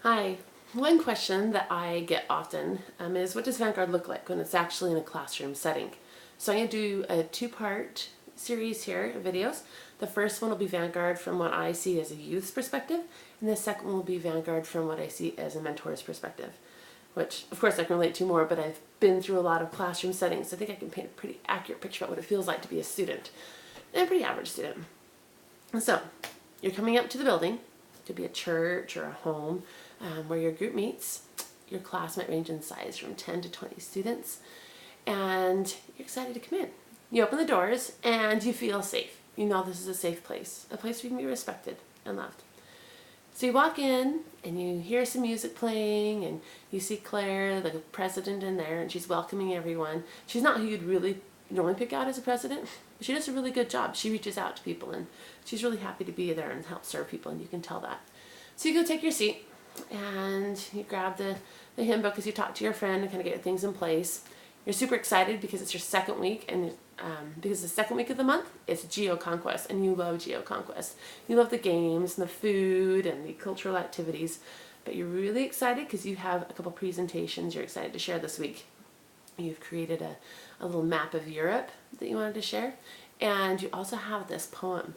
Hi. One question that I get often is what does Vanguard look like when it's actually in a classroom setting? So I'm going to do a two-part series here of videos. The first one will be Vanguard from what I see as a youth's perspective, and the second one will be Vanguard from what I see as a mentor's perspective, which of course I can relate to more, but I've been through a lot of classroom settings, so I think I can paint a pretty accurate picture about what it feels like to be a student, and a pretty average student. And so, you're coming up to the building. It could be a church or a home where your group meets. Your class might range in size from 10 to 20 students, and you're excited to come in. You open the doors and you feel safe. You know this is a safe place, a place where you can be respected and loved. So you walk in and you hear some music playing and you see Claire, the president, in there, and she's welcoming everyone. She's not who you'd really normally pick out as a president, but she does a really good job. She reaches out to people and she's really happy to be there and help serve people, and you can tell that. So you go take your seat and you grab the hymn book as you talk to your friend and kind of get things in place. You're super excited because it's your second week, and because the second week of the month it's Geo-Conquest, and you love Geo-Conquest. You love the games and the food and the cultural activities, but you're really excited because you have a couple presentations you're excited to share this week. You've created a little map of Europe that you wanted to share, and you also have this poem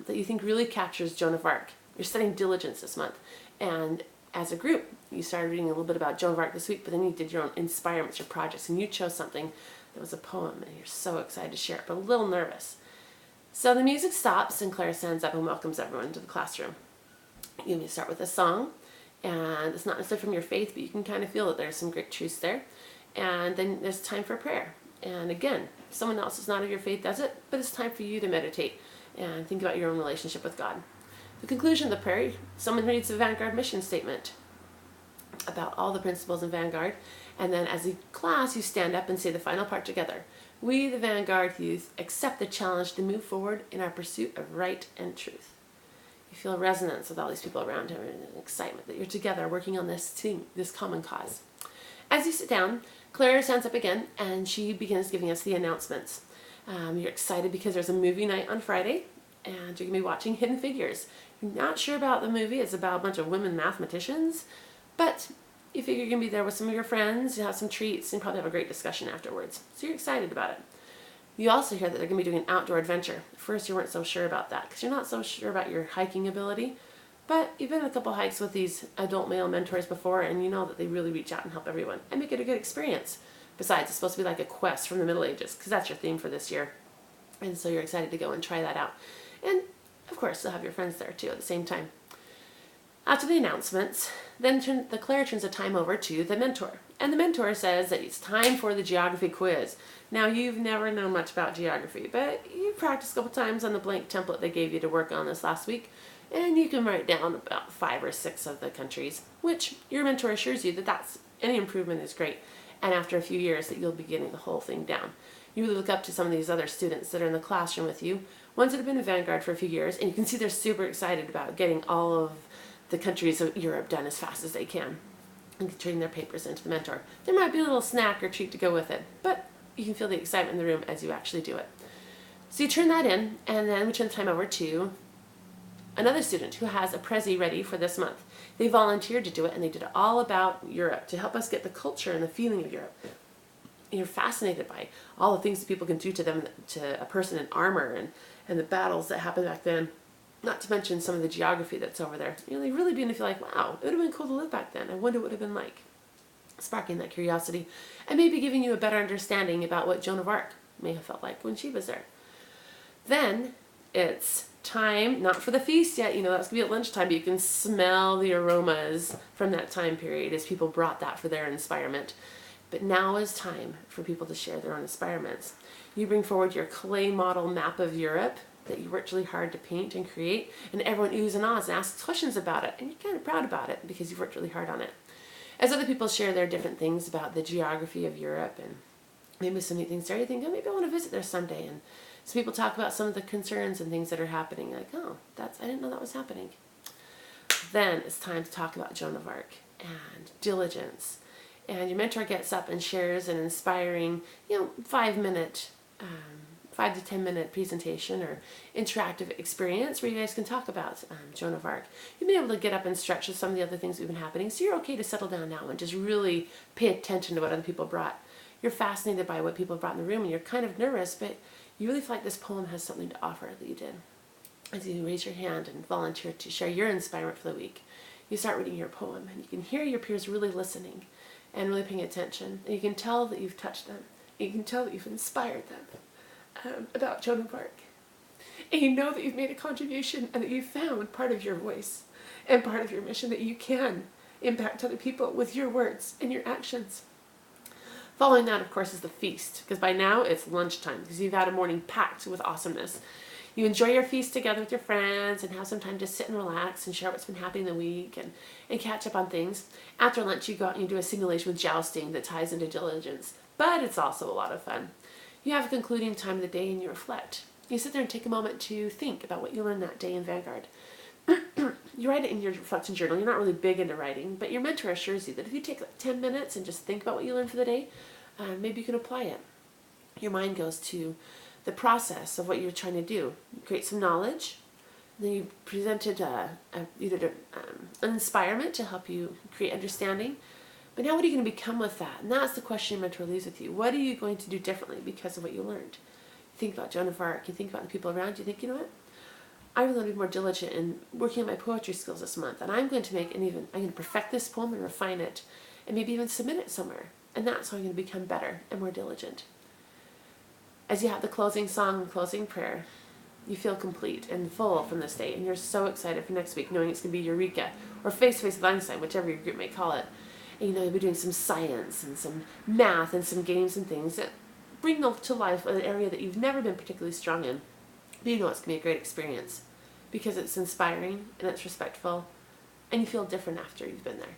that you think really captures Joan of Arc. You're studying diligence this month, and as a group you started reading a little bit about Joan of Arc this week, but then you did your own inspirements or projects, and you chose something that was a poem, and you're so excited to share it, but a little nervous. So the music stops and Claire stands up and welcomes everyone to the classroom. You may start with a song, and it's not necessarily from your faith, but you can kind of feel that there's some great truths there. And then there's time for prayer. And again, someone else is not of your faith does it, but it's time for you to meditate and think about your own relationship with God. The conclusion of the prayer, someone reads the Vanguard mission statement about all the principles in Vanguard, and then as a class you stand up and say the final part together. We, the Vanguard youth, accept the challenge to move forward in our pursuit of right and truth. You feel a resonance with all these people around you, and an excitement that you're together working on this thing, this common cause. As you sit down, Claire stands up again and she begins giving us the announcements. You're excited because there's a movie night on Friday, and you're going to be watching Hidden Figures. You're not sure about the movie. It's about a bunch of women mathematicians, but you figure you're going to be there with some of your friends, you have some treats, and probably have a great discussion afterwards. So you're excited about it. You also hear that they're going to be doing an outdoor adventure. At first you weren't so sure about that because you're not so sure about your hiking ability, but you've been on a couple hikes with these adult male mentors before, and you know that they really reach out and help everyone and make it a good experience. Besides, it's supposed to be like a quest from the Middle Ages because that's your theme for this year. And so you're excited to go and try that out. And of course, you'll have your friends there too at the same time. After the announcements, then Claire turns the time over to the mentor. And the mentor says that it's time for the geography quiz. Now, you've never known much about geography, but you practiced a couple times on the blank template they gave you to work on this last week, and you can write down about 5 or 6 of the countries, which your mentor assures you that any improvement is great, and after a few years that you'll be getting the whole thing down. You really look up to some of these other students that are in the classroom with you, ones that have been in Vanguard for a few years, and you can see they're super excited about getting all of the countries of Europe done as fast as they can and turning their papers into the mentor. There might be a little snack or treat to go with it, but you can feel the excitement in the room as you actually do it. So you turn that in, and then we turn the time over to another student who has a Prezi ready for this month. They volunteered to do it, and they did it all about Europe to help us get the culture and the feeling of Europe. You're fascinated by all the things that people can do to them, to a person in armor, and the battles that happened back then. Not to mention some of the geography that's over there. You know, they really begin to feel like, wow, it would have been cool to live back then. I wonder what it would have been like. Sparking that curiosity and maybe giving you a better understanding about what Joan of Arc may have felt like when she was there. Then it's time, not for the feast yet, you know, that's going to be at lunchtime, but you can smell the aromas from that time period as people brought that for their inspirement. But now is time for people to share their own inspirements. You bring forward your clay model map of Europe that you worked really hard to paint and create, and everyone oohs and ahs and asks questions about it, and you're kind of proud about it because you've worked really hard on it. As other people share their different things about the geography of Europe and maybe some neat things there, you think, oh, maybe I want to visit there someday. And some people talk about some of the concerns and things that are happening. Like, oh, I didn't know that was happening. Then it's time to talk about Joan of Arc and diligence. And your mentor gets up and shares an inspiring, 5-minute 5 to 10 minute presentation or interactive experience where you guys can talk about Joan of Arc. You've been able to get up and stretch with some of the other things that have been happening, so you're okay to settle down now and just really pay attention to what other people brought. You're fascinated by what people brought in the room, and you're kind of nervous, but you really feel like this poem has something to offer that you did. As you raise your hand and volunteer to share your inspirement for the week, you start reading your poem, and you can hear your peers really listening and really paying attention, and you can tell that you've touched them. You can tell that you've inspired them about Joan of Arc. And you know that you've made a contribution and that you've found part of your voice and part of your mission, that you can impact other people with your words and your actions. Following that, of course, is the feast, because by now it's lunchtime because you've had a morning packed with awesomeness. You enjoy your feast together with your friends and have some time to sit and relax and share what's been happening in the week and catch up on things. After lunch, you go out and you do a simulation with jousting that ties into diligence, but it's also a lot of fun. You have a concluding time of the day and you reflect. You sit there and take a moment to think about what you learned that day in Vanguard. You write it in your reflection journal. You're not really big into writing, but your mentor assures you that if you take like 10 minutes and just think about what you learned for the day, maybe you can apply it. Your mind goes to the process of what you're trying to do. You create some knowledge, then you presented either an inspirement to help you create understanding. But now what are you going to become with that? And that's the question your mentor leaves with you. What are you going to do differently because of what you learned? You think about Joan of Arc, you think about the people around you, you think, you know what? I really want to be more diligent in working on my poetry skills this month, and I'm going to I'm going to perfect this poem and refine it, and maybe even submit it somewhere. And that's how I'm going to become better and more diligent. As you have the closing song and closing prayer, you feel complete and full from this day, and you're so excited for next week, knowing it's going to be Eureka, or Face-to-Face with Einstein, whichever your group may call it. And you know, you'll be doing some science and some math and some games and things that bring to life an area that you've never been particularly strong in. But you know it's going to be a great experience because it's inspiring and it's respectful, and you feel different after you've been there.